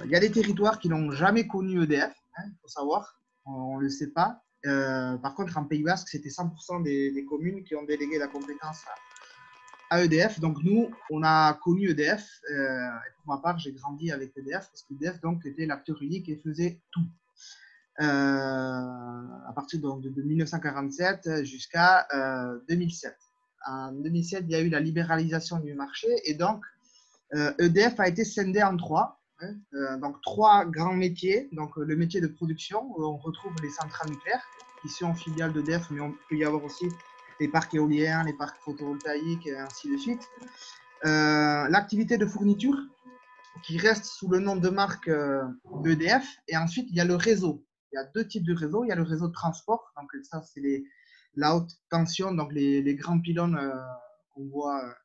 Il y a des territoires qui n'ont jamais connu EDF, il faut savoir, on ne le sait pas. Par contre, en Pays Basque, c'était 100% des communes qui ont délégué la compétence à EDF. Donc, nous, on a connu EDF. Et pour ma part, j'ai grandi avec EDF parce qu'EDF était l'acteur unique et faisait tout. À partir de 1947 jusqu'à 2007. En 2007, il y a eu la libéralisation du marché et donc EDF a été scindé en trois. Donc, trois grands métiers. Donc, le métier de production, où on retrouve les centrales nucléaires qui sont filiales d'EDF, mais on peut y avoir aussi les parcs éoliens, les parcs photovoltaïques, et ainsi de suite. L'activité de fourniture, qui reste sous le nom de marque d'EDF. Et ensuite, il y a le réseau. Il y a deux types de réseaux. Il y a le réseau de transport. Donc, ça, c'est la haute tension, donc les grands pylônes qu'on voit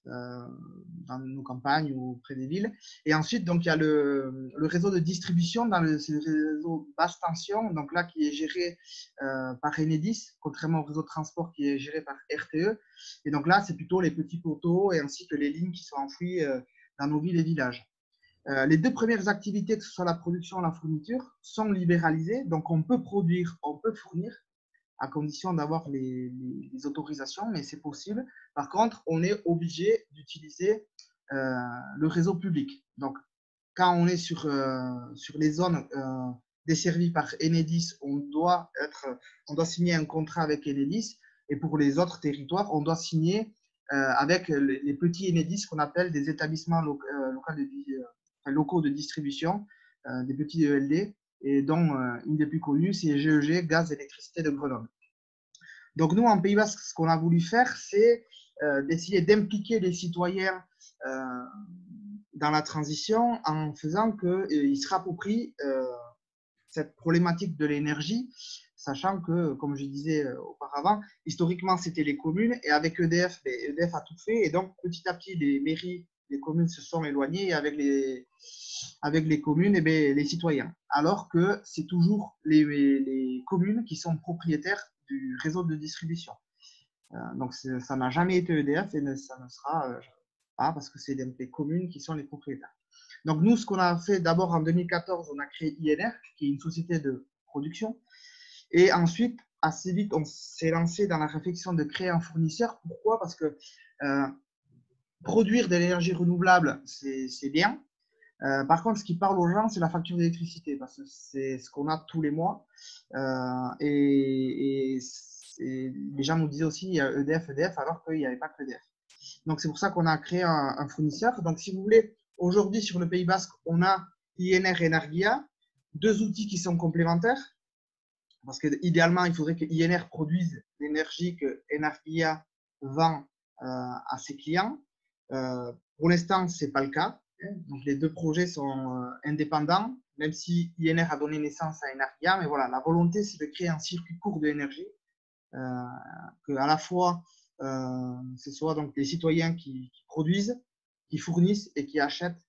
dans nos campagnes ou près des villes. Et ensuite, donc, il y a le réseau de distribution, c'est le réseau basse tension, donc là, qui est géré par Enedis, contrairement au réseau de transport qui est géré par RTE. Et donc là, c'est plutôt les petits poteaux et ainsi que les lignes qui sont enfouies dans nos villes et villages. Les deux premières activités, que ce soit la production et la fourniture, sont libéralisées. Donc, on peut produire, on peut fournir, à condition d'avoir les autorisations, mais c'est possible. Par contre, on est obligé d'utiliser le réseau public. Donc, quand on est sur les zones desservies par Enedis, on doit signer un contrat avec Enedis. Et pour les autres territoires, on doit signer avec les petits Enedis qu'on appelle des établissements locaux de distribution, des petits ELD, et dont une des plus connues, c'est GEG, Gaz Électricité de Grenoble. Donc nous, en Pays Basque, ce qu'on a voulu faire, c'est d'essayer d'impliquer les citoyens dans la transition en faisant qu'ils se rapproprient cette problématique de l'énergie, sachant que, comme je disais auparavant, historiquement, c'était les communes, et avec EDF, EDF a tout fait, et donc petit à petit, les mairies, les communes se sont éloignées, et avec les communes, les citoyens. Alors que c'est toujours les communes qui sont propriétaires du réseau de distribution. Donc, ça n'a jamais été EDF et ça ne sera pas parce que c'est les communes qui sont les propriétaires. Donc, nous, ce qu'on a fait d'abord en 2014, on a créé INR, qui est une société de production. Et ensuite, assez vite, on s'est lancé dans la réflexion de créer un fournisseur. Pourquoi? Parce que produire de l'énergie renouvelable, c'est bien. Par contre, ce qui parle aux gens, c'est la facture d'électricité, parce que c'est ce qu'on a tous les mois. Et les gens nous disaient aussi il y a EDF, alors qu'il n'y avait pas que EDF. Donc, c'est pour ça qu'on a créé un fournisseur. Donc, si vous voulez, aujourd'hui, sur le Pays Basque, on a INR et Energia, deux outils qui sont complémentaires. Parce qu'idéalement, il faudrait que INR produise l'énergie que Energia vend à ses clients. Pour l'instant, ce n'est pas le cas. Donc, les deux projets sont indépendants, même si INR a donné naissance à Energia. Mais voilà, la volonté, c'est de créer un circuit court de l'énergie, que à la fois, ce soit donc les citoyens qui produisent, qui fournissent et qui achètent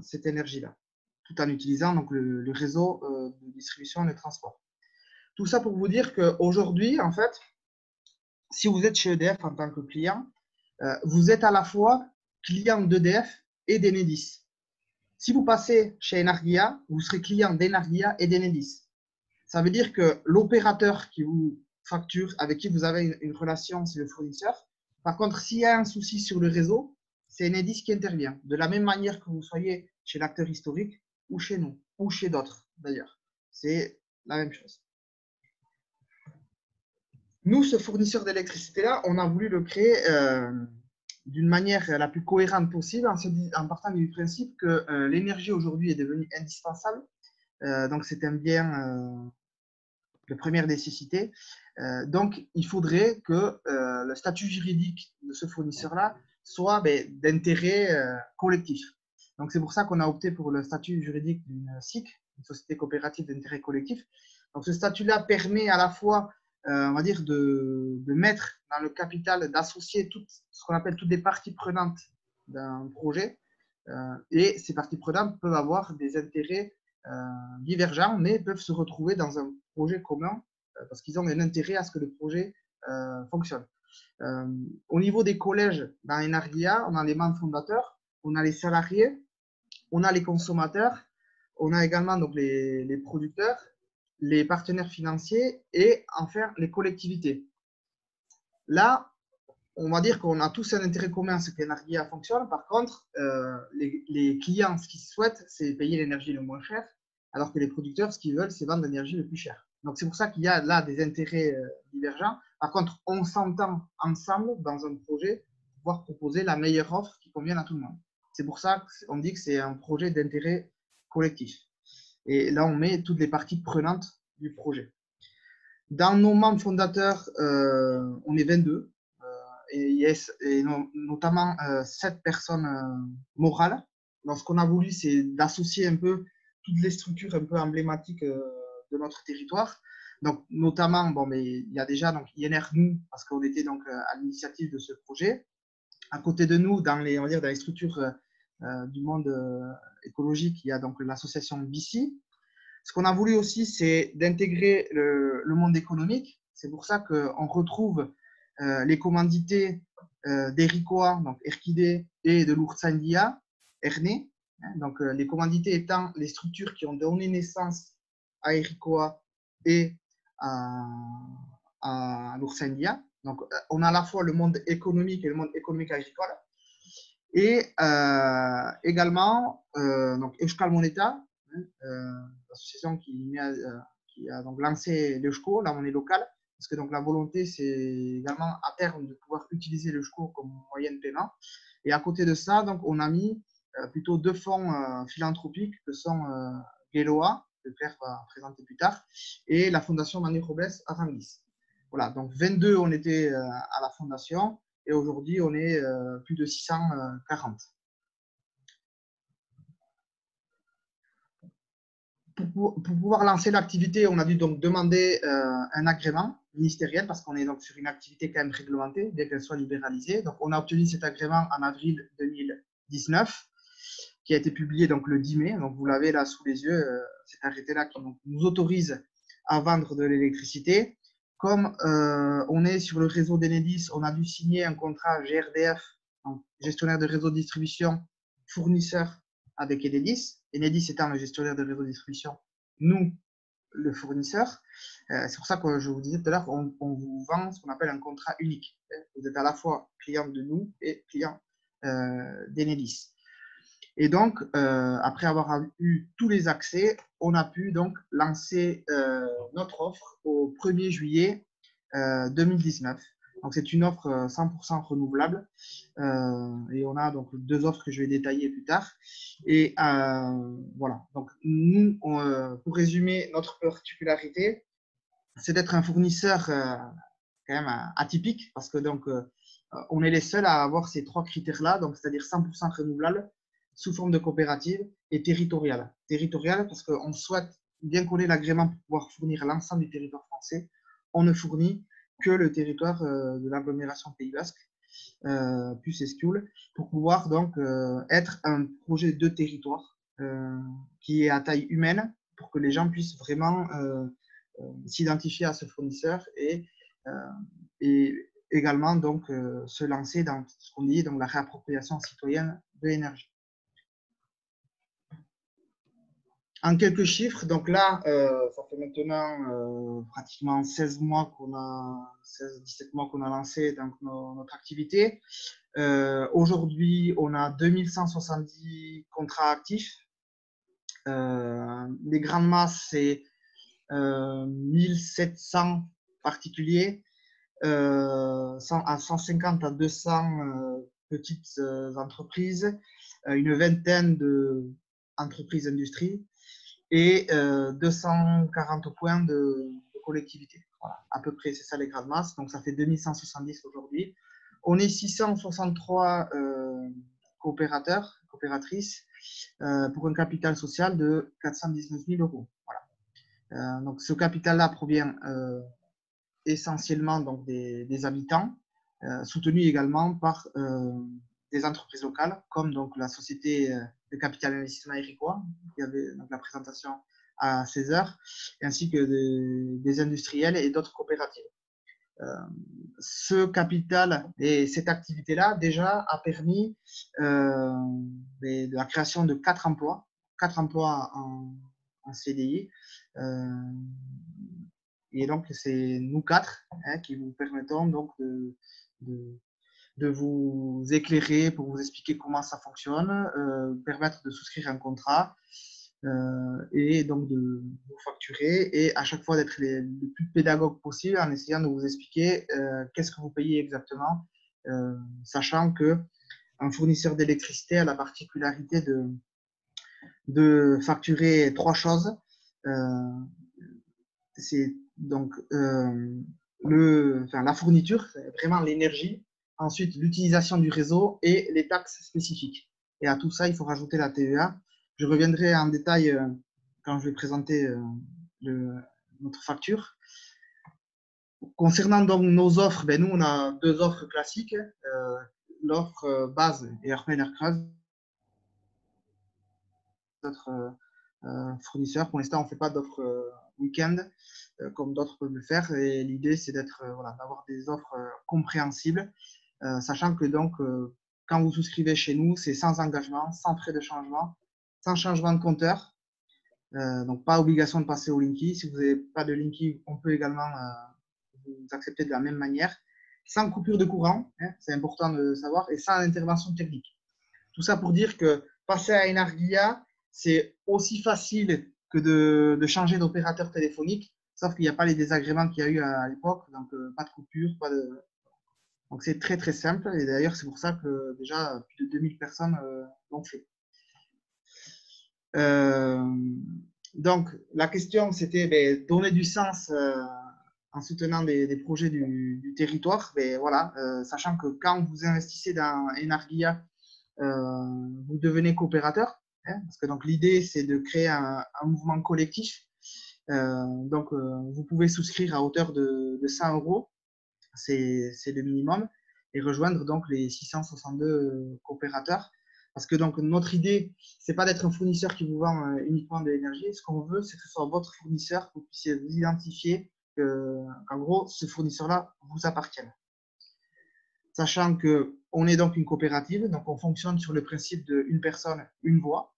cette énergie-là, tout en utilisant donc, le réseau de distribution et de transport. Tout ça pour vous dire qu'aujourd'hui, en fait, si vous êtes chez EDF en tant que client, vous êtes à la fois client d'EDF et d'Enedis. Si vous passez chez Energia, vous serez client d'Energia et d'Enedis. Ça veut dire que l'opérateur qui vous facture, avec qui vous avez une relation, c'est le fournisseur. Par contre, s'il y a un souci sur le réseau, c'est Enedis qui intervient. De la même manière que vous soyez chez l'acteur historique ou chez nous, ou chez d'autres d'ailleurs. C'est la même chose. Nous, ce fournisseur d'électricité-là, on a voulu le créer d'une manière la plus cohérente possible en partant du principe que l'énergie aujourd'hui est devenue indispensable. Donc, c'est un bien de première nécessité. Donc, il faudrait que le statut juridique de ce fournisseur-là soit d'intérêt collectif. Donc, c'est pour ça qu'on a opté pour le statut juridique d'une SIC, une société coopérative d'intérêt collectif. Donc, ce statut-là permet à la fois, on va dire, de mettre dans le capital, d'associer ce qu'on appelle toutes les parties prenantes d'un projet. Et ces parties prenantes peuvent avoir des intérêts divergents, mais peuvent se retrouver dans un projet commun parce qu'ils ont un intérêt à ce que le projet fonctionne. Au niveau des collèges dans Energia, on a les membres fondateurs, on a les salariés On a les consommateurs, on a également donc, les producteurs, les partenaires financiers et enfin les collectivités. Là, on va dire qu'on a tous un intérêt commun à ce que l'énergie fonctionne. Par contre, les clients, ce qu'ils souhaitent, c'est payer l'énergie le moins cher, alors que les producteurs, ce qu'ils veulent, c'est vendre l'énergie le plus cher. Donc, c'est pour ça qu'il y a là des intérêts divergents. Par contre, on s'entend ensemble dans un projet pour pouvoir proposer la meilleure offre qui convienne à tout le monde. C'est pour ça qu'on dit que c'est un projet d'intérêt collectif. Et là, on met toutes les parties prenantes du projet. Dans nos membres fondateurs, on est 22 et notamment 7 personnes morales. Donc, ce qu'on a voulu, c'est d'associer un peu toutes les structures un peu emblématiques de notre territoire. Donc, notamment, bon, mais il y a déjà donc, INR Nous, parce qu'on était donc à l'initiative de ce projet. À côté de nous, dans les, on va dire, dans les structures du monde écologique, il y a donc l'association BICI. Ce qu'on a voulu aussi, c'est d'intégrer le monde économique. C'est pour ça qu'on retrouve les commandités d'Ericoa, donc Erkide, et de l'Urtzaindia, ERNE. Donc, les commandités étant les structures qui ont donné naissance à Ericoa et à l'Urtzaindia. Donc, on a à la fois le monde économique et le monde économique agricole. Et également, donc Euskal Moneta, l'association qui a donc lancé l'Eusko, la monnaie locale, parce que donc la volonté, c'est également à terme de pouvoir utiliser l'Eusko comme moyen de paiement. Et à côté de ça, donc, on a mis plutôt 2 fonds philanthropiques que sont Geloa, que Claire va présenter plus tard, et la fondation Manu Robles Arangis. Voilà, donc 22, on était à la fondation, et aujourd'hui, on est plus de 640. Pour pouvoir lancer l'activité, on a dû donc demander un agrément ministériel parce qu'on est donc sur une activité quand même réglementée, bien qu'elle soit libéralisée. Donc, on a obtenu cet agrément en avril 2019, qui a été publié donc le 10 mai. Donc, vous l'avez là sous les yeux, cet arrêté-là qui nous autorise à vendre de l'électricité. Comme on est sur le réseau d'Enedis, on a dû signer un contrat GRDF, donc gestionnaire de réseau de distribution, fournisseur avec Enedis. Enedis étant le gestionnaire de réseau de distribution, nous, le fournisseur. C'est pour ça que je vous disais tout à l'heure, on vous vend ce qu'on appelle un contrat unique. Vous êtes à la fois client de nous et client d'Enedis. Et donc, après avoir eu tous les accès, on a pu donc lancer notre offre au 1er juillet 2019. Donc, c'est une offre 100% renouvelable. Et on a donc 2 offres que je vais détailler plus tard. Et voilà. Donc, nous, pour résumer, notre particularité, c'est d'être un fournisseur quand même atypique parce que donc, on est les seuls à avoir ces 3 critères-là, donc c'est-à-dire 100% renouvelable, sous forme de coopérative et territoriale. Territoriale parce qu'on souhaite, bien qu'on ait l'agrément pour pouvoir fournir l'ensemble du territoire français, on ne fournit que le territoire de l'agglomération Pays Basque, plus Escule, pour pouvoir donc être un projet de territoire qui est à taille humaine pour que les gens puissent vraiment s'identifier à ce fournisseur et également donc se lancer dans ce qu'on dit donc la réappropriation citoyenne de l'énergie. En quelques chiffres, donc là, ça fait maintenant pratiquement 16 mois qu'on a, 16-17 mois qu'on a lancé donc, notre activité. Aujourd'hui, on a 2170 contrats actifs. Les grandes masses, c'est 1700 particuliers, à 150 à 200 petites entreprises, une vingtaine d'entreprises industries et 240 points de collectivité. Voilà, à peu près, c'est ça les grandes masses. Donc, ça fait 2170 aujourd'hui. On est 663 coopérateurs, coopératrices, pour un capital social de 419 000 euros. Voilà. Donc, ce capital-là provient essentiellement donc, des habitants, soutenus également par des entreprises locales, comme donc, la société de capital investissement Ericoa, qui avait donc, la présentation à 16h, ainsi que des industriels et d'autres coopératives. ce capital et cette activité-là déjà a permis de la création de 4 emplois en CDI. Et donc, c'est nous 4 qui vous permettons donc de vous éclairer pour vous expliquer comment ça fonctionne, permettre de souscrire un contrat et donc de vous facturer et à chaque fois d'être le plus pédagogue possible en essayant de vous expliquer qu'est-ce que vous payez exactement, sachant qu'un fournisseur d'électricité a la particularité de facturer 3 choses. C'est donc la fourniture, c'est vraiment l'énergie. Ensuite, l'utilisation du réseau et les taxes spécifiques. Et à tout ça, il faut rajouter la TVA. Je reviendrai en détail quand je vais présenter notre facture. Concernant donc nos offres, ben, nous, on a 2 offres classiques. L'offre base et Creuse. D'autres fournisseurs. Pour l'instant, on ne fait pas d'offres week-end comme d'autres peuvent le faire. Et l'idée, c'est d'avoir des offres compréhensibles, sachant que donc, quand vous souscrivez chez nous, c'est sans engagement, sans frais de changement, sans changement de compteur. Donc, pas obligation de passer au Linky. Si vous n'avez pas de Linky, on peut également vous accepter de la même manière, sans coupure de courant, hein, c'est important de savoir, et sans intervention technique. Tout ça pour dire que passer à Enarguia, c'est aussi facile que de changer d'opérateur téléphonique, sauf qu'il n'y a pas les désagréments qu'il y a eu à l'époque, donc pas de coupure, pas de... Donc c'est très très simple, et d'ailleurs c'est pour ça que déjà plus de 2000 personnes l'ont fait. Donc la question c'était donner du sens en soutenant des projets du territoire, voilà, sachant que quand vous investissez dans Enarguia, vous devenez coopérateur, hein, parce que donc l'idée c'est de créer un mouvement collectif. Donc vous pouvez souscrire à hauteur de 100 €, c'est le minimum, et rejoindre donc les 662 coopérateurs. Parce que donc notre idée, c'est pas d'être un fournisseur qui vous vend uniquement de l'énergie. Ce qu'on veut, c'est que ce soit votre fournisseur, que vous puissiez vous identifier, qu'en gros, ce fournisseur-là vous appartienne. Sachant qu'on est donc une coopérative, donc on fonctionne sur le principe de une personne, une voix.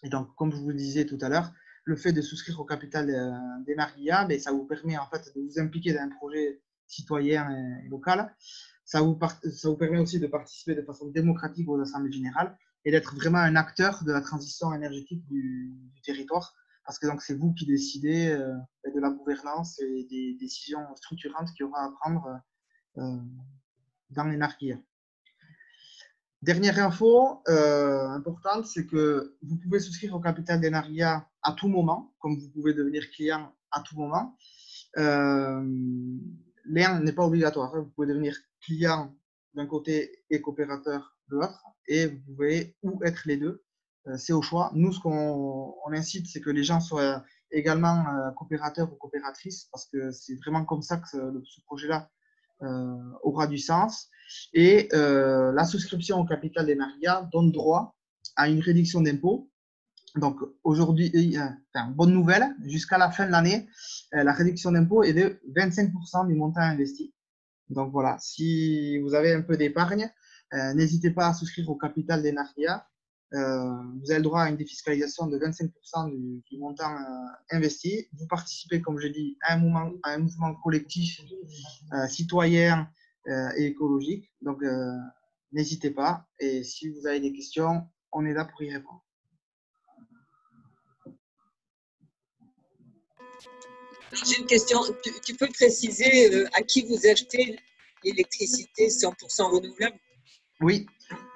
Et donc, comme je vous le disais tout à l'heure, le fait de souscrire au capital d'Enarguia, ça vous permet en fait de vous impliquer dans un projet citoyen et local. Ça vous permet aussi de participer de façon démocratique aux assemblées générales et d'être vraiment un acteur de la transition énergétique du territoire. Parce que donc c'est vous qui décidez de la gouvernance et des décisions structurantes qu'il y aura à prendre dans Enarguia. Dernière info importante, c'est que vous pouvez souscrire au capital d'Enarguia à tout moment, comme vous pouvez devenir client à tout moment. L'un n'est pas obligatoire. Vous pouvez devenir client d'un côté et coopérateur de l'autre, et vous pouvez ou être les deux. C'est au choix. Nous, ce qu'on incite, c'est que les gens soient également coopérateurs ou coopératrices, parce que c'est vraiment comme ça que ce projet-là aura du sens. Et la souscription au capital d'Enarguia donne droit à une réduction d'impôt. Donc aujourd'hui, bonne nouvelle, jusqu'à la fin de l'année, la réduction d'impôt est de 25% du montant investi. Donc voilà, si vous avez un peu d'épargne, n'hésitez pas à souscrire au capital d'Enarguia. Vous avez le droit à une défiscalisation de 25% du montant investi. Vous participez, comme je dis, à un mouvement collectif, citoyen et écologique. Donc, n'hésitez pas. Et si vous avez des questions, on est là pour y répondre. J'ai une question. Tu peux préciser à qui vous achetez l'électricité 100% renouvelable? Oui.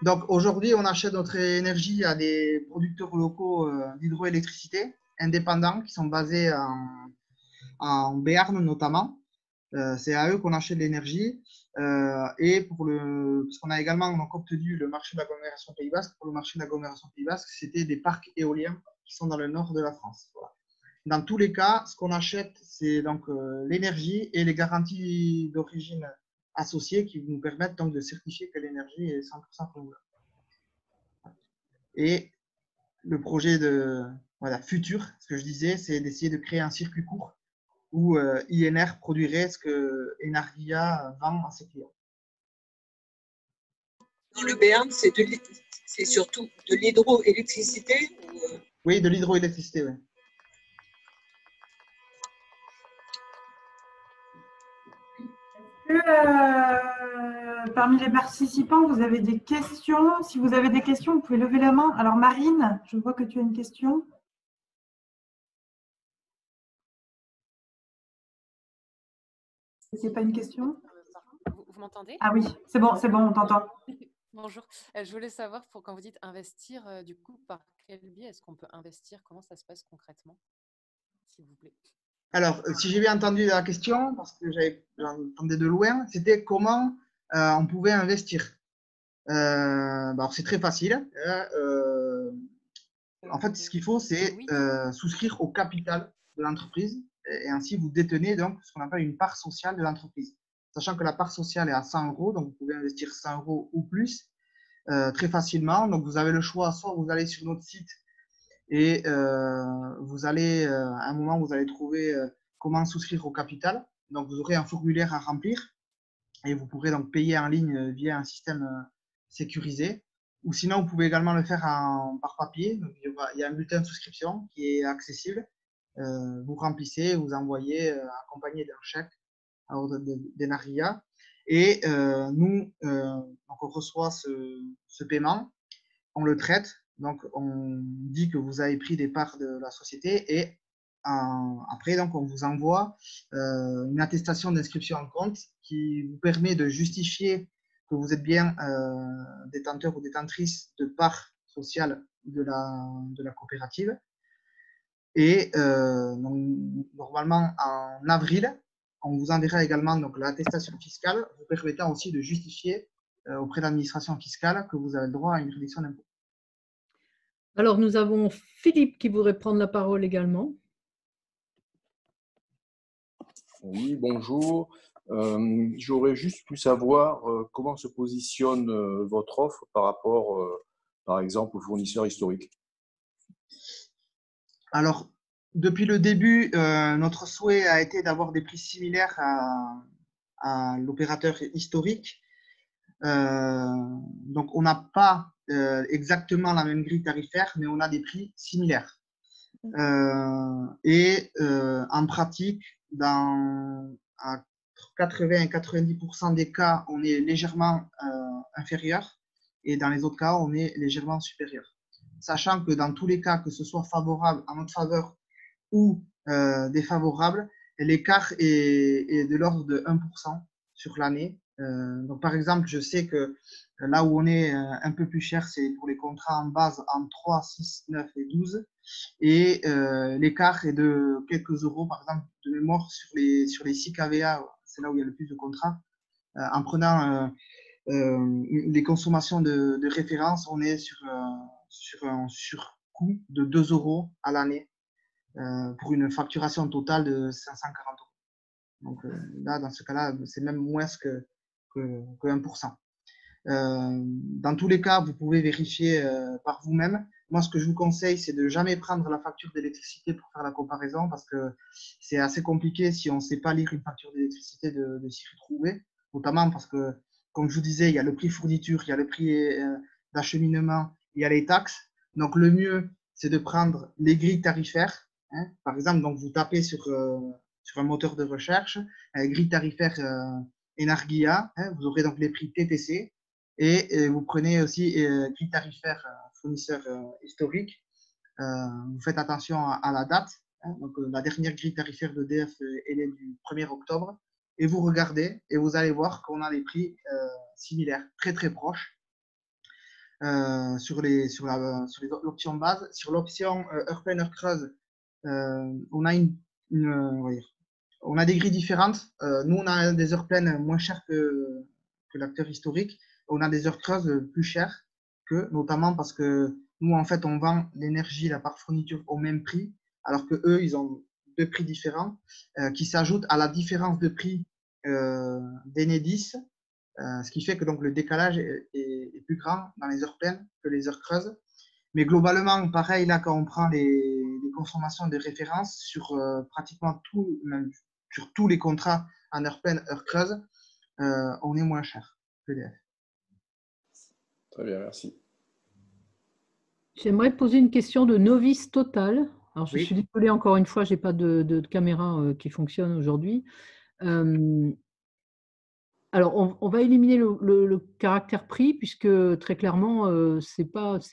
Donc, aujourd'hui, on achète notre énergie à des producteurs locaux d'hydroélectricité indépendants qui sont basés en Béarn notamment. C'est à eux qu'on achète l'énergie. Et parce qu'on a également donc, obtenu le marché de l'agglomération Pays Basque. Pour le marché de l'agglomération Pays Basque, c'était des parcs éoliens qui sont dans le nord de la France. Voilà. Dans tous les cas, ce qu'on achète, c'est donc l'énergie et les garanties d'origine associées qui nous permettent donc de certifier que l'énergie est 100% renouvelable. Et le projet futur, ce que je disais, c'est d'essayer de créer un circuit court où INR produirait ce que Energia vend à ses clients. Dans le béarn, c'est surtout de l'hydroélectricité ou, Oui, de l'hydroélectricité, oui. Parmi les participants, vous avez des questions? Si vous avez des questions, vous pouvez lever la main. Alors, Marine, je vois que tu as une question. C'est pas une question? Vous m'entendez? Ah oui, c'est bon, on t'entend. Bonjour. Je voulais savoir, quand vous dites investir, du coup, par quel biais est-ce qu'on peut investir? Comment ça se passe concrètement, s'il vous plaît? Alors, si j'ai bien entendu la question, parce que j'entendais de loin, c'était comment on pouvait investir. Alors, c'est très facile. En fait, ce qu'il faut, c'est Oui. souscrire au capital de l'entreprise et ainsi vous détenez donc ce qu'on appelle une part sociale de l'entreprise. Sachant que la part sociale est à 100 €, donc vous pouvez investir 100 € ou plus très facilement. Donc, vous avez le choix, soit vous allez sur notre site et vous allez, à un moment, vous allez trouver comment souscrire au capital. Donc, vous aurez un formulaire à remplir et vous pourrez donc payer en ligne via un système sécurisé. Ou sinon, vous pouvez également le faire par papier. Donc, il y a un bulletin de souscription qui est accessible. Vous remplissez, vous envoyez accompagné d'un chèque à ordre d'Enaria. Et nous, donc on reçoit ce paiement, on le traite. Donc, on dit que vous avez pris des parts de la société et après, donc, on vous envoie une attestation d'inscription en compte qui vous permet de justifier que vous êtes bien détenteur ou détentrice de parts sociales de la coopérative. Et donc, normalement, en avril, on vous enverra également l'attestation fiscale vous permettant aussi de justifier auprès de l'administration fiscale que vous avez le droit à une réduction d'impôt. Alors, nous avons Philippe qui voudrait prendre la parole également. Oui, bonjour. J'aurais juste pu savoir comment se positionne votre offre par rapport, par exemple, aux fournisseurs historiques. Alors, depuis le début, notre souhait a été d'avoir des prix similaires à l'opérateur historique. Donc, on n'a pas exactement la même grille tarifaire, mais on a des prix similaires. En pratique, à 80 et 90% des cas, on est légèrement inférieur et dans les autres cas, on est légèrement supérieur. Sachant que dans tous les cas, que ce soit favorable en notre faveur ou défavorable, l'écart est de l'ordre de 1% sur l'année. Donc, par exemple, je sais que là où on est un peu plus cher, c'est pour les contrats en base en 3, 6, 9 et 12. Et l'écart est de quelques euros, par exemple, de mémoire sur les 6 KVA, c'est là où il y a le plus de contrats. En prenant les consommations de référence, on est sur un surcoût de 2 euros à l'année pour une facturation totale de 540 euros. Donc là, dans ce cas-là, c'est même moins que 1%. Dans tous les cas, vous pouvez vérifier par vous-même. Moi, ce que je vous conseille, c'est de jamais prendre la facture d'électricité pour faire la comparaison parce que c'est assez compliqué si on ne sait pas lire une facture d'électricité de s'y retrouver, notamment parce que, comme je vous disais, il y a le prix fourniture, il y a le prix d'acheminement, il y a les taxes. Donc, le mieux, c'est de prendre les grilles tarifaires. Hein. Par exemple, donc, vous tapez sur un moteur de recherche, grille tarifaire Energia, hein, vous aurez donc les prix TTC. Et vous prenez aussi grille tarifaire fournisseur historique. Vous faites attention à la date. Hein, donc, la dernière grille tarifaire d'EDF, elle est du 1er octobre. Et vous regardez et vous allez voir qu'on a des prix similaires, très très proches sur l'option base. Sur l'option heure pleine, heure creuse, on a des grilles différentes. Nous, on a des heures pleines moins chères que l'acteur historique. On a des heures creuses plus chères que, notamment parce que nous, en fait, on vend l'énergie, la part fourniture au même prix, alors que eux, ils ont deux prix différents qui s'ajoutent à la différence de prix d'Enedis, ce qui fait que donc, le décalage est plus grand dans les heures pleines que les heures creuses. Mais globalement, pareil, là, quand on prend les consommations de référence sur pratiquement tout, même sur tous les contrats en heure pleine, heure creuse, on est moins cher que EDF. Très bien, merci. J'aimerais poser une question de novice total. Alors, je Oui. suis désolée, encore une fois, je n'ai pas de caméra qui fonctionne aujourd'hui. Alors, on va éliminer le caractère prix, puisque très clairement, ce n'est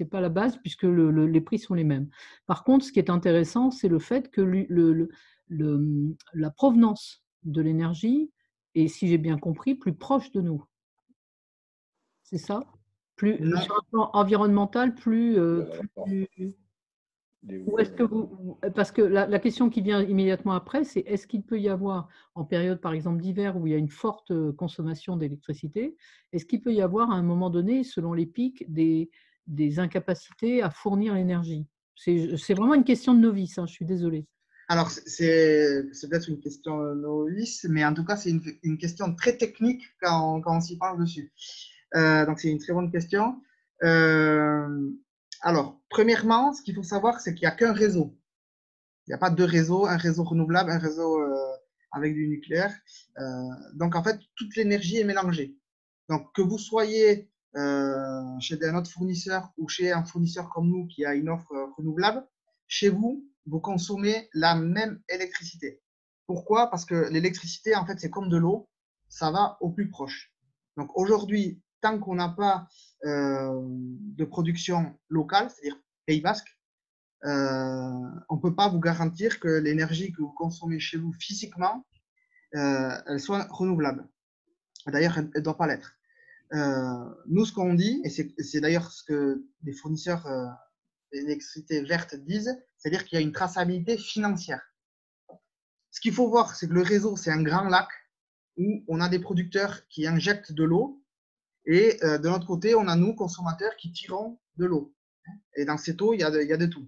pas la base, puisque les prix sont les mêmes. Par contre, ce qui est intéressant, c'est le fait que la provenance de l'énergie est, si j'ai bien compris, plus proche de nous. C'est ça? Non. Sur un plan environnemental, ou est-ce que parce que la question qui vient immédiatement après, c'est est-ce qu'il peut y avoir, en période par exemple d'hiver où il y a une forte consommation d'électricité, est-ce qu'il peut y avoir à un moment donné, selon les pics, des incapacités à fournir l'énergie? C'est vraiment une question de novice, hein, je suis désolée. Alors, c'est peut-être une question novice, mais en tout cas, c'est une question très technique quand on s'y parle dessus. Donc, c'est une très bonne question. Alors, premièrement, ce qu'il faut savoir, c'est qu'il n'y a qu'un réseau. Il n'y a pas deux réseaux, un réseau renouvelable, un réseau avec du nucléaire. Donc, en fait, toute l'énergie est mélangée. Donc, que vous soyez chez un autre fournisseur ou chez un fournisseur comme nous qui a une offre renouvelable, chez vous, vous consommez la même électricité. Pourquoi? Parce que l'électricité, en fait, c'est comme de l'eau, ça va au plus proche. Donc, aujourd'hui, tant qu'on n'a pas de production locale, c'est-à-dire Pays Basque, on ne peut pas vous garantir que l'énergie que vous consommez chez vous physiquement, elle soit renouvelable. D'ailleurs, elle ne doit pas l'être. Nous, ce qu'on dit, et c'est d'ailleurs ce que les fournisseurs d'électricité verte disent, c'est-à-dire qu'il y a une traçabilité financière. Ce qu'il faut voir, c'est que le réseau, c'est un grand lac où on a des producteurs qui injectent de l'eau et de l'autre côté, on a nous, consommateurs, qui tirons de l'eau. Et dans cette eau, il y a de tout.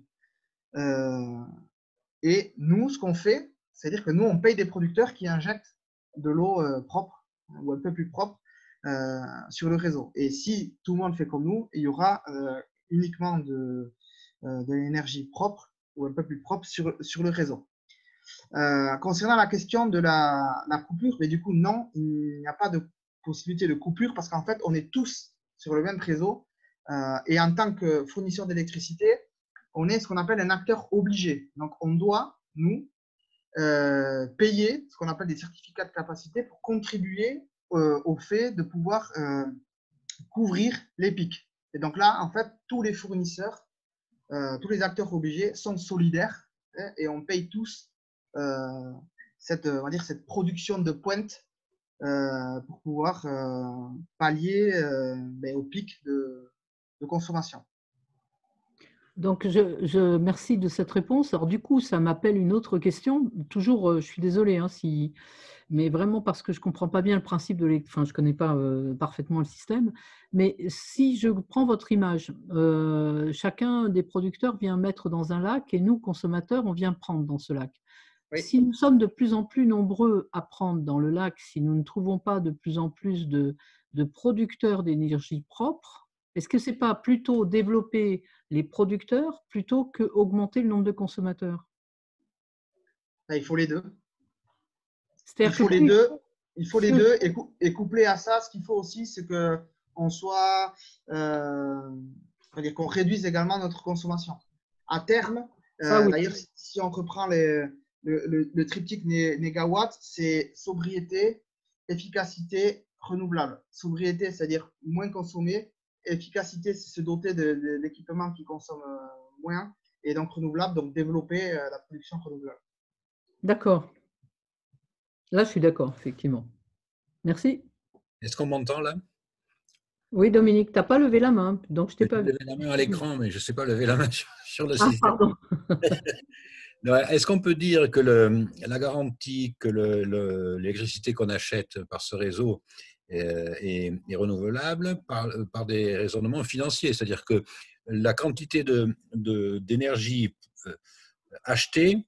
Et nous, ce qu'on fait, c'est-à-dire que nous, on paye des producteurs qui injectent de l'eau propre ou un peu plus propre sur le réseau. Et si tout le monde fait comme nous, il y aura uniquement de l'énergie propre ou un peu plus propre sur le réseau. Concernant la question de la coupure, mais du coup, non, il n'y a pas de possibilité de coupure parce qu'en fait, on est tous sur le même réseau. Et en tant que fournisseur d'électricité, on est ce qu'on appelle un acteur obligé. Donc, on doit, nous, payer ce qu'on appelle des certificats de capacité pour contribuer au fait de pouvoir couvrir les pics. Et donc là, en fait, tous les fournisseurs, tous les acteurs obligés sont solidaires et on paye tous cette production de pointe pour pouvoir pallier au pic de consommation. Donc, merci de cette réponse. Alors, du coup, ça m'appelle une autre question. Toujours, je suis désolée, hein, mais vraiment parce que je ne comprends pas bien le principe je ne connais pas parfaitement le système. Mais si je prends votre image, chacun des producteurs vient mettre dans un lac et nous, consommateurs, on vient prendre dans ce lac. Oui. Si nous sommes de plus en plus nombreux à prendre dans le lac, si nous ne trouvons pas de plus en plus de producteurs d'énergie propre, est-ce que ce n'est pas plutôt développer les producteurs plutôt qu'augmenter le nombre de consommateurs? Il faut les deux. Il faut les deux et couplé à ça, ce qu'il faut aussi, c'est qu'on soit, c'est-à-dire qu'on réduise également notre consommation. À terme, oui. D'ailleurs, si on reprend le triptyque négawatt, c'est sobriété, efficacité, renouvelable. Sobriété, c'est-à-dire moins consommer. Efficacité, c'est se doter d'équipements qui consomment moins. Et donc renouvelable, donc développer la production renouvelable. D'accord. Là, je suis d'accord, effectivement. Merci. Est-ce qu'on m'entend là? Oui, Dominique, tu n'as pas levé la main, donc je t'ai pas vu. J'ai levé la main à l'écran, mais je ne sais pas lever la main sur le système. Pardon. Est-ce qu'on peut dire que la garantie que l'électricité qu'on achète par ce réseau est renouvelable par des raisonnements financiers? C'est-à-dire que la quantité d'énergie achetée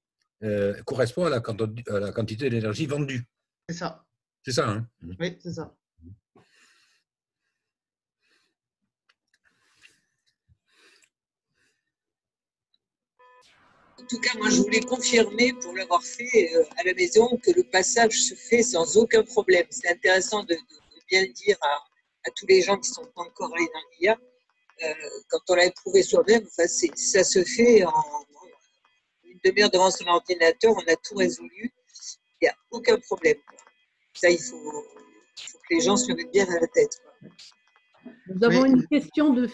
correspond à la quantité d'énergie vendue. C'est ça. C'est ça, hein? Oui, c'est ça. En tout cas, moi, je voulais confirmer, pour l'avoir fait à la maison, que le passage se fait sans aucun problème. C'est intéressant de bien le dire à tous les gens qui ne sont pas encore allés dans l'IA. Quand on l'a éprouvé soi-même, enfin, ça se fait en une demi-heure devant son ordinateur, on a tout résolu, il n'y a aucun problème. Ça, il faut que les gens se le mettent bien à la tête. Nous avons une question de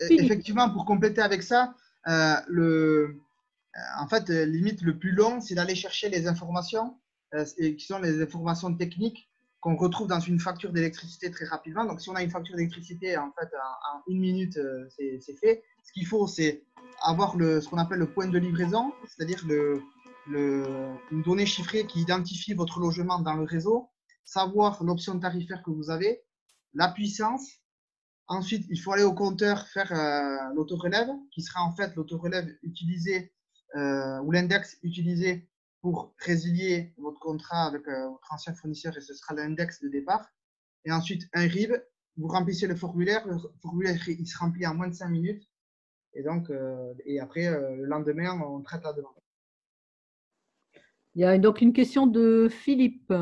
Philippe. Effectivement, pour compléter avec ça, en fait, limite, le plus long, c'est d'aller chercher les informations, qui sont les informations techniques qu'on retrouve dans une facture d'électricité très rapidement. Donc, si on a une facture d'électricité, en fait, en 1 minute, c'est fait. Ce qu'il faut, c'est avoir ce qu'on appelle le point de livraison, c'est-à-dire une donnée chiffrée qui identifie votre logement dans le réseau, savoir l'option tarifaire que vous avez, la puissance. Ensuite, il faut aller au compteur faire l'autorelève, qui sera en fait l'autorelève utilisé ou l'index utilisé pour résilier votre contrat avec votre ancien fournisseur, et ce sera l'index de départ. Et ensuite, un RIB, vous remplissez le formulaire il se remplit en moins de 5 minutes. Et donc, et après, le lendemain, on traite la demande. Il y a donc une question de Philippe.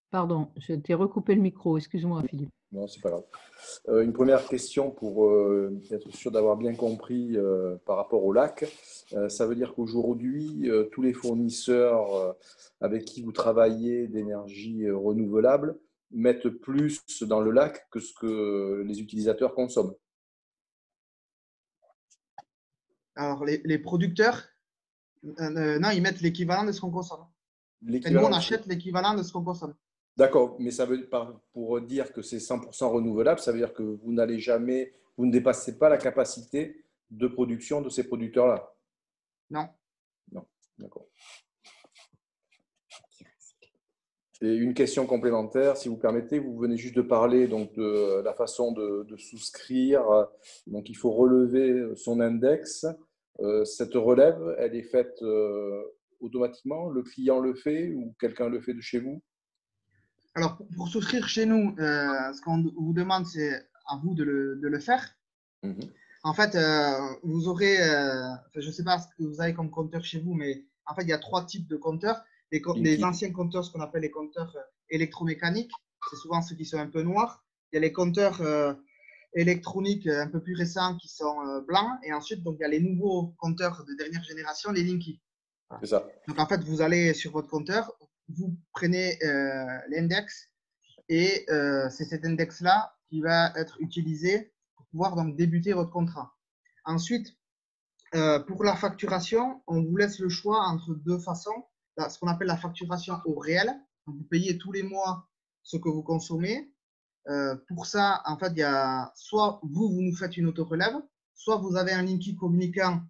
Pardon, je t'ai recoupé le micro. Excuse-moi, Philippe. Non, c'est pas grave. Une première question pour être sûr d'avoir bien compris par rapport au lac. Ça veut dire qu'aujourd'hui, tous les fournisseurs avec qui vous travaillez d'énergie renouvelable mettent plus dans le lac que ce que les utilisateurs consomment. Alors, les producteurs, non, ils mettent l'équivalent de ce qu'on consomme. Et nous, on achète l'équivalent de ce qu'on consomme. D'accord, mais ça veut pour dire que c'est 100% renouvelable, ça veut dire que vous ne dépassez pas la capacité de production de ces producteurs-là. Non. Non, d'accord. Et une question complémentaire, si vous permettez, vous venez juste de parler donc, de la façon de souscrire. Donc, il faut relever son index. Cette relève, elle est faite automatiquement? Le client le fait ou quelqu'un le fait de chez vous? Alors, pour souscrire chez nous, ce qu'on vous demande, c'est à vous de le faire. En fait, vous aurez, je ne sais pas ce que vous avez comme compteur chez vous, mais en fait, il y a 3 types de compteurs. Les anciens compteurs, ce qu'on appelle les compteurs électromécaniques, c'est souvent ceux qui sont un peu noirs. Il y a les compteurs électroniques un peu plus récents qui sont blancs. Et ensuite, donc, il y a les nouveaux compteurs de dernière génération, les Linky. C'est ça. Donc, en fait, vous allez sur votre compteur, vous prenez l'index et c'est cet index-là qui va être utilisé pour pouvoir donc débuter votre contrat. Ensuite, pour la facturation, on vous laisse le choix entre 2 façons. Ce qu'on appelle la facturation au réel. Donc, vous payez tous les mois ce que vous consommez. Pour ça, en fait, il y a soit vous nous faites une autorelève, soit vous avez un Linky communicant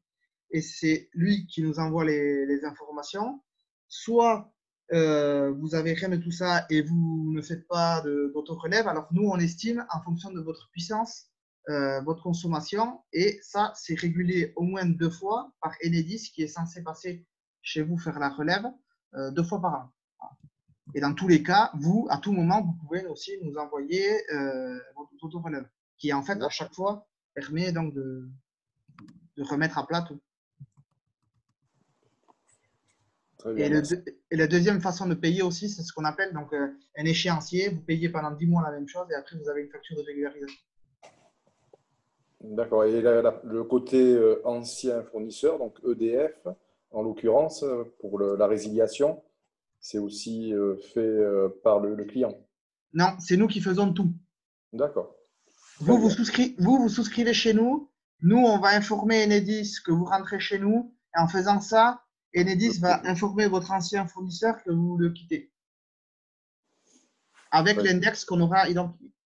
et c'est lui qui nous envoie les informations, soit vous avez rien de tout ça et vous ne faites pas d'autorelève. Alors nous, on estime en fonction de votre puissance, votre consommation, et ça, c'est régulé au moins 2 fois par Enedis qui est censé passer chez vous faire la relève 2 fois par an. Et dans tous les cas, vous, à tout moment, vous pouvez aussi nous envoyer votre autorelève qui, en fait, à chaque fois, permet donc de remettre à plat tout. Et la deuxième façon de payer aussi, c'est ce qu'on appelle donc, un échéancier. Vous payez pendant 10 mois la même chose et après, vous avez une facture de régularisation. D'accord. Et le côté ancien fournisseur, donc EDF, en l'occurrence, pour la résiliation, c'est aussi fait par le client? Non, c'est nous qui faisons tout. D'accord. Vous souscrivez chez nous. Nous, on va informer Enedis que vous rentrez chez nous. Et en faisant ça, Enedis va informer votre ancien fournisseur que vous le quittez. Avec l'index qu'on aura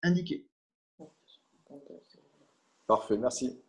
indiqué. Parfait, merci.